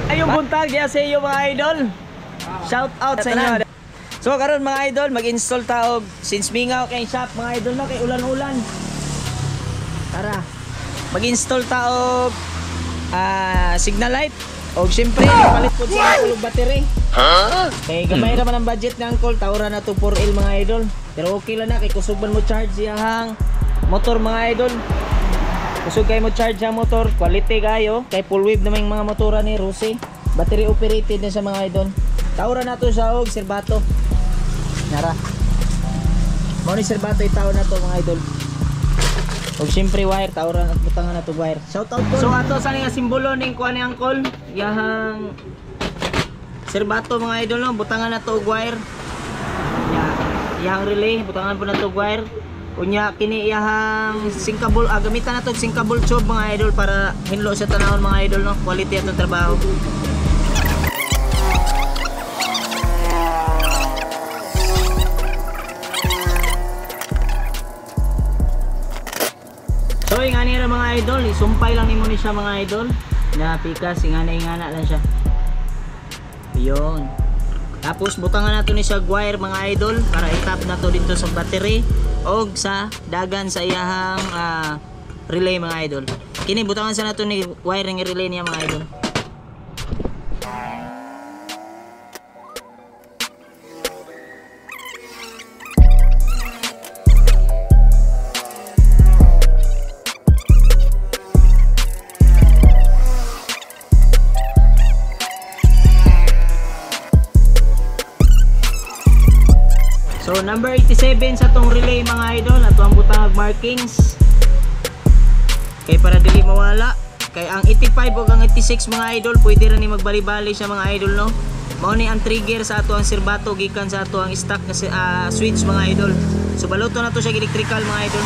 Ayong buntag diya sa iyo mga idol. Shout out sa inyo. So karon mga idol, mag-install ta og since mingaw kay shop mga idol no kay ulan-ulan. Tara. Mag-install ta og signal light. Og syempre palit po sa kulog battery. Kay gamay ra man ang budget ni Uncle, tawra na to 4L mga idol. Pero okay lang na kay kusugban mo charge siyang motor mga idol. Kusog kay mo charge ang motor, quality kayo. Kay full wave naman yung mga motora ni Rossi. Battery operated na sa mga idol. Tawra na to sa og serbato. Nara. Mo ni serbato itaw na to mga idol. Og syempre wire, tawra at butangan na to wire. Shout out po. So ato sa nga simbolo ning kuan ni Uncle, yahang serbato mga idol no, butangan na to og wire. Yahang relay, butangan po na to og wire. Unya kini iyahang sinkable, gamitan na to og sinkable tube mga idol para hinlo sa tanawon mga idol no, quality atong trabaho. So ingani ra mga idol, isumpay lang nimo ni siya mga idol. Na pikas ingana lang siya. Ayun. Tapos butangan nato ni siya wire mga idol para i-tap na to dito sa battery og sa dagan sa iyahang relay mga idol. Kini butangan sa nato ni wiring relay niya mga idol. So number 87 sa tong relay mga idol, ato ang butang markings. Kay para dili mawala. Kay ang 85 ug ang 86 mga idol, pwede ra ni magbali-bali siya mga idol no. Mao ni ang trigger sa ato ang serbato gikan sa ato ang stock na switch mga idol. So baluto na to siya electrical mga idol.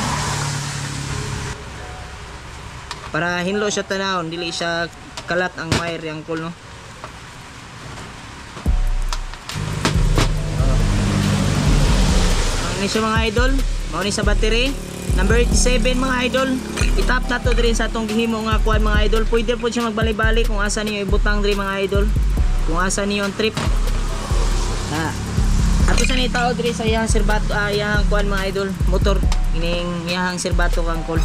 Para hinlo siya tanawon, dili siya kalat ang wire yang cool no. Ni siya mga idol, mao ni sa battery number 87 mga idol. I-tap na to diri sa atong gihimo nga kuan mga idol. Pwede po siya magbali-bali kung asa niyo ibutang diri mga idol, kung asa niyo ang trip. Ato sa ni tao diri sa iyang serbato, iyang kuan mga idol, motor ining iyang serbato kang call.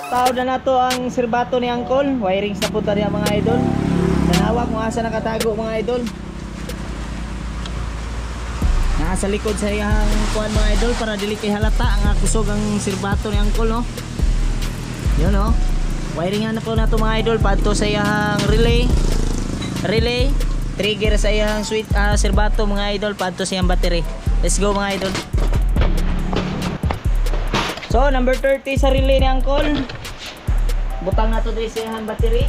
Tao na nato ang serbato ni Uncle, wiring sa puta niya mga idol. Tanawa kung asa nakatago mga idol. Nasa likod sa iyang kuan mga idol para dili kay halata ang kusog ang serbato ni Uncle no. Yun no. Wiring na po nato mga idol padto sa iyang relay. Trigger sa iyang switch serbato mga idol padto sa iyang battery. Let's go mga idol. So number 30 sa relay ni Uncle. Butang na to diri sa iyang battery.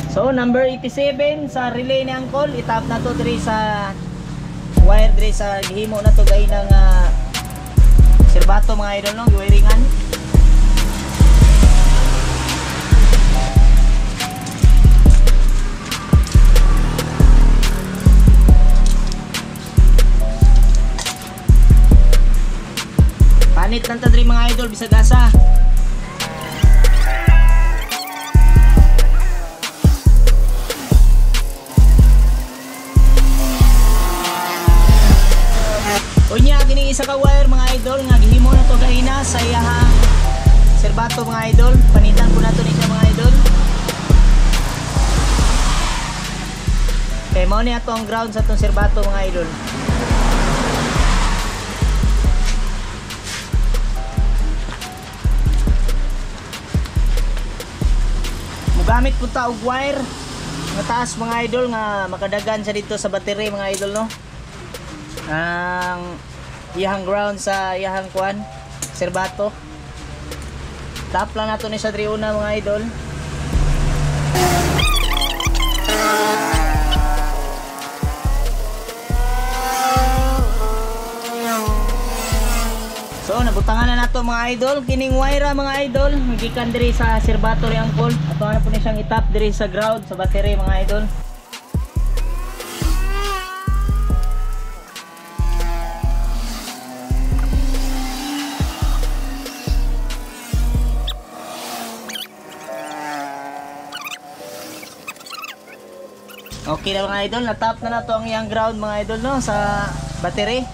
So number 87 sa relay ni Uncle, itap na to diri sa wire diri sa gihimo na to gay ng serbato mga idol no, giwiringan. Panit lang ta diri mga idol bisag asa. Unya kini isa ka wire mga idol nga gihimo na to gahina sa iyahang serbato mga idol. Panitan ko na to ni siya mga idol. Kay mao ni ato ang ground sa tong serbato mga idol. Gamit po ta og wire nga taas mga idol nga makadagan sa dito sa battery mga idol no. Ang iyang ground sa iyang kuan serbato. Tap lang nato ni sa diri una mga idol. So So nabutangan na nato mga idol, kining wire mga idol, magikan diri sa servatory angkol. Ato na po ni siyang itap diri sa ground sa battery mga idol. Okay na mga idol, natap na nato ang iyang ground mga idol no sa battery.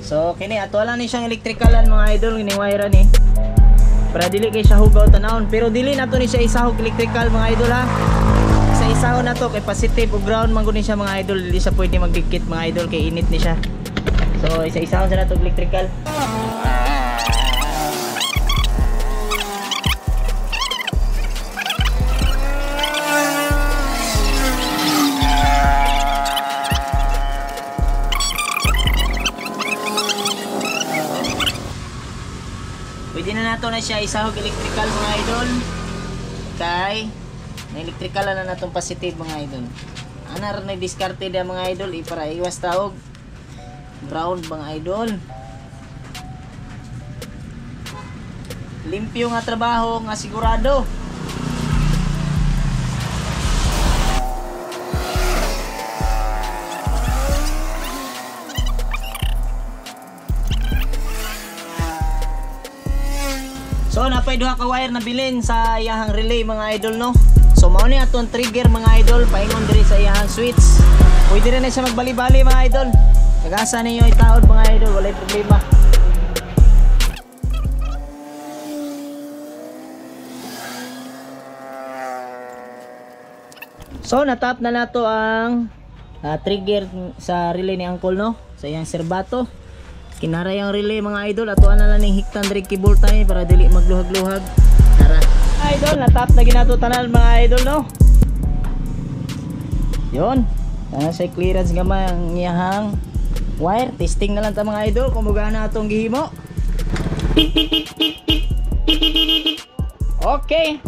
So kini ato lang ni siyang elektrikalan mga idol, kining wire ni. Para dili kay siya hugaw tanawon, pero dili nato ni siya isahog electrical mga idol ha. Sa isahon na to kay positive o ground man gud ni siya mga idol, dili siya pwede magdikit mga idol kay init ni siya. So isa-isahon sa nato electrical. Pwede na nato na siya isahog electrical mga idol. Kay na electrical na natong positive mga idol. Ana ra na diskarte dia mga idol para iwas taog ground mga idol. Limpyo nga trabaho nga sigurado. So napay duha ka wire na bilin sa iyahang relay mga idol no. So mao ni aton trigger mga idol, paingon diri sa iyahang switch. Pwede rin na siya magbali-bali mga idol. Kagasa ninyo itaod mga idol, walay problema. So natap na nato ang trigger sa relay ni Uncle no, sa iyang serbato. Kinaray ang relay mga idol, ato na lang ning hiktan diri kibol tayo para dili magluhag-luhag. Tara. Idol, natap na ginato tanan mga idol no. Yon. Ana say clearance gamay ang iyahang wire. Testing na lang ta mga idol kung magana atong gihimo. Okay.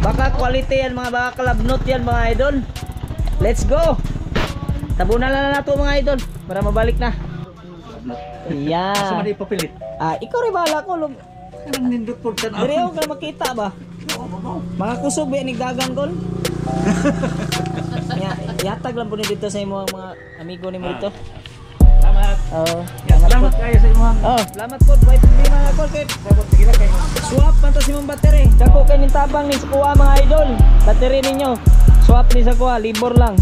Baka quality yan mga, baka kalabnot yan mga idol. Let's go. Tabunan na nato mga idol para mabalik na. Yeah. Asa man ipapilit? Ikaw rin bahala ko. Kanang nindot po dyan. Dire ako ka makita ba? Mga kusog ba nigdagan ko? Yatag lang po ni dito sa imo mga amigo ni mo dito. Salamat. Salamat kayo sa imo. Salamat po. May problema na ko kay swap man to si mong battery. Dako kay ning tabang ni sa kuha mga idol. Battery ninyo. Swap ni sa kuha, libor lang.